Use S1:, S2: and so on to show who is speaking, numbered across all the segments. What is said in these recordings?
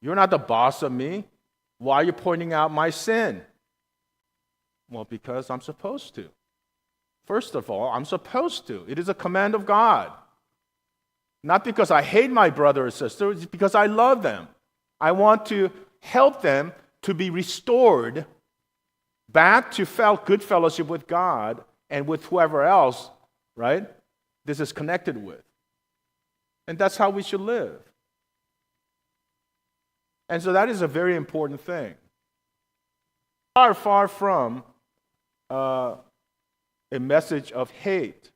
S1: You're not the boss of me. Why are you pointing out my sin? Well, because I'm supposed to. First of all, I'm supposed to. It is a command of God. Not because I hate my brother or sister, it's because I love them. I want to help them to be restored back to good fellowship with God and with whoever else, right, this is connected with. And that's how we should live. And so that is a very important thing. Far from a message of hate.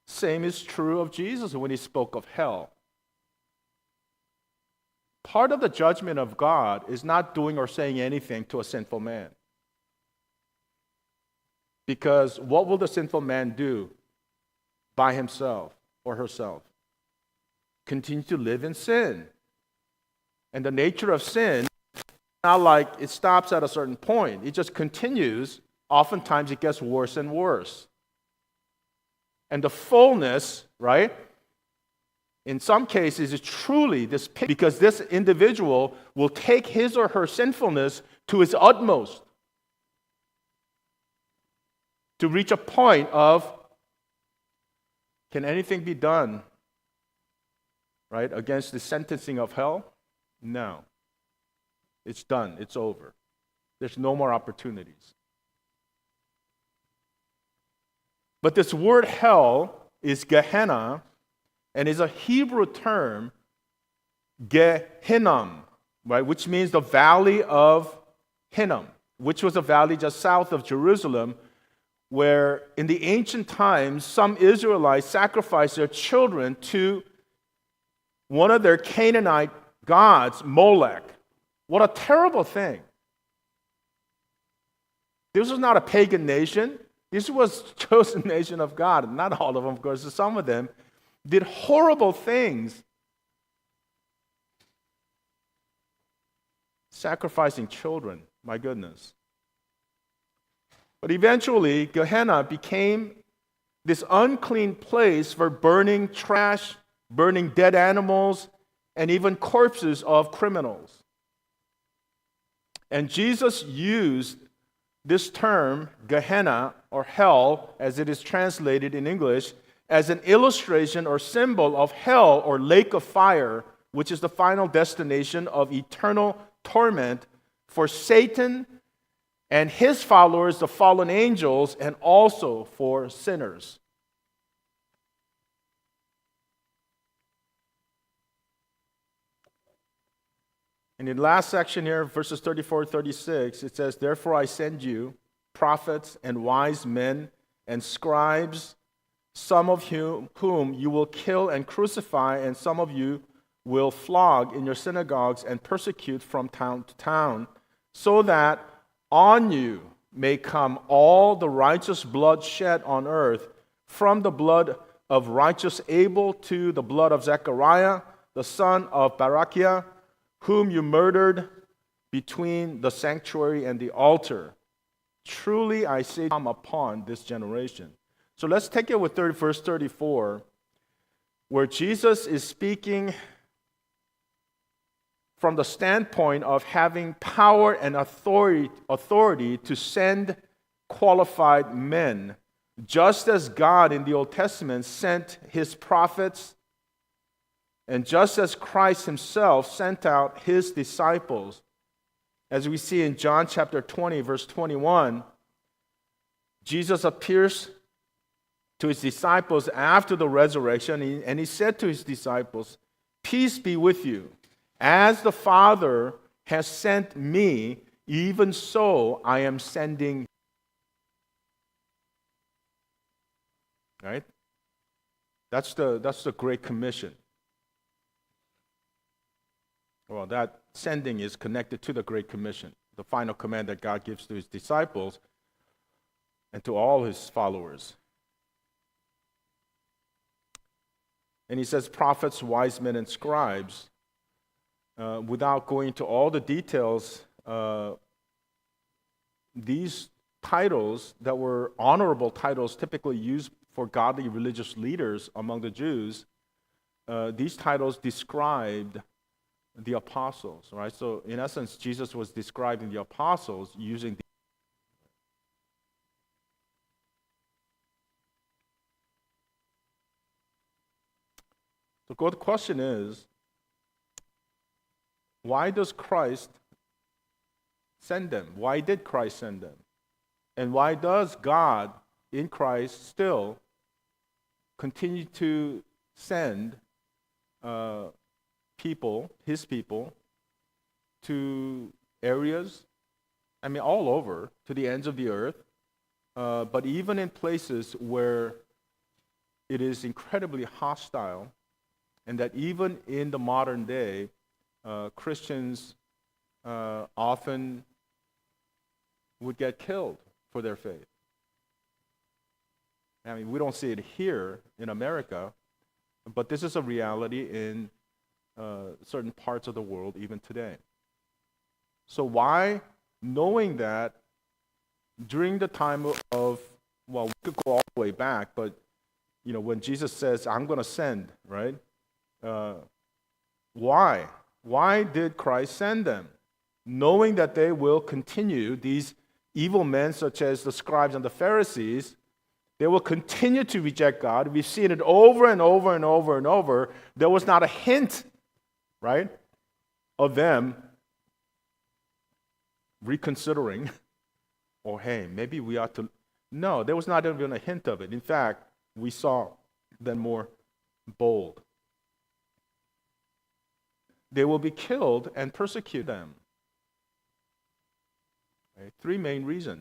S1: Same is true of Jesus when he spoke of hell. Part of the judgment of God is not doing or saying anything to a sinful man. Because what will the sinful man do by himself or herself? Continue to live in sin. And the nature of sin, not like it stops at a certain point. It just continues. Oftentimes it gets worse and worse. And the fullness, right? In some cases, it's truly this, because this individual will take his or her sinfulness to its utmost to reach a point of, can anything be done, right, against the sentencing of hell? No. It's done. It's over. There's no more opportunities. But this word hell is Gehenna, and is a Hebrew term, Gehinnom, right, which means the valley of Hinnom, which was a valley just south of Jerusalem, where in the ancient times, some Israelites sacrificed their children to one of their Canaanite gods, Molech. What a terrible thing. This was not a pagan nation. This was a chosen nation of God. Not all of them, of course. Some of them did horrible things. Sacrificing children. My goodness. But eventually, Gehenna became this unclean place for burning trash, burning dead animals, and even corpses of criminals. And Jesus used this term, Gehenna, or hell, as it is translated in English, as an illustration or symbol of hell or lake of fire, which is the final destination of eternal torment for Satan and his followers, the fallen angels, and also for sinners. And in the last section here, verses 34-36, it says, "Therefore I send you prophets and wise men and scribes, some of whom you will kill and crucify, and some of you will flog in your synagogues and persecute from town to town, so that on you may come all the righteous blood shed on earth, from the blood of righteous Abel to the blood of Zechariah, the son of Barachiah, whom you murdered between the sanctuary and the altar. Truly I say, come upon this generation." So let's take it with verse 34, where Jesus is speaking from the standpoint of having power and authority to send qualified men, just as God in the Old Testament sent his prophets, and just as Christ himself sent out his disciples. As we see in John chapter 20, verse 21, Jesus appears to his disciples after the resurrection, and he said to his disciples, "Peace be with you. As the Father has sent me, even so I am sending." Right? That's the Great Commission. Well, that sending is connected to the Great Commission, the final command that God gives to his disciples and to all his followers. And he says prophets, wise men, and scribes. Without going into all the details, these titles that were honorable titles typically used for godly religious leaders among the Jews, these titles described the apostles, right? So in essence, Jesus was describing the apostles using the. The good question is, why does Christ send them? Why did Christ send them? And why does God in Christ still continue to send people, his people, to areas, all over, to the ends of the earth, but even in places where it is incredibly hostile, and that even in the modern day, Christians often would get killed for their faith. We don't see it here in America, but this is a reality in certain parts of the world even today. So why, knowing that during the time of, well, we could go all the way back, but when Jesus says, I'm going to send, right? Why? Why did Christ send them? Knowing that they will continue, these evil men such as the scribes and the Pharisees, they will continue to reject God. We've seen it over and over and over and over. There was not a hint, right, of them reconsidering, or hey, maybe we ought to. No, there was not even a hint of it. In fact, we saw them more bold. They will be killed and persecute them. Right? Three main reasons.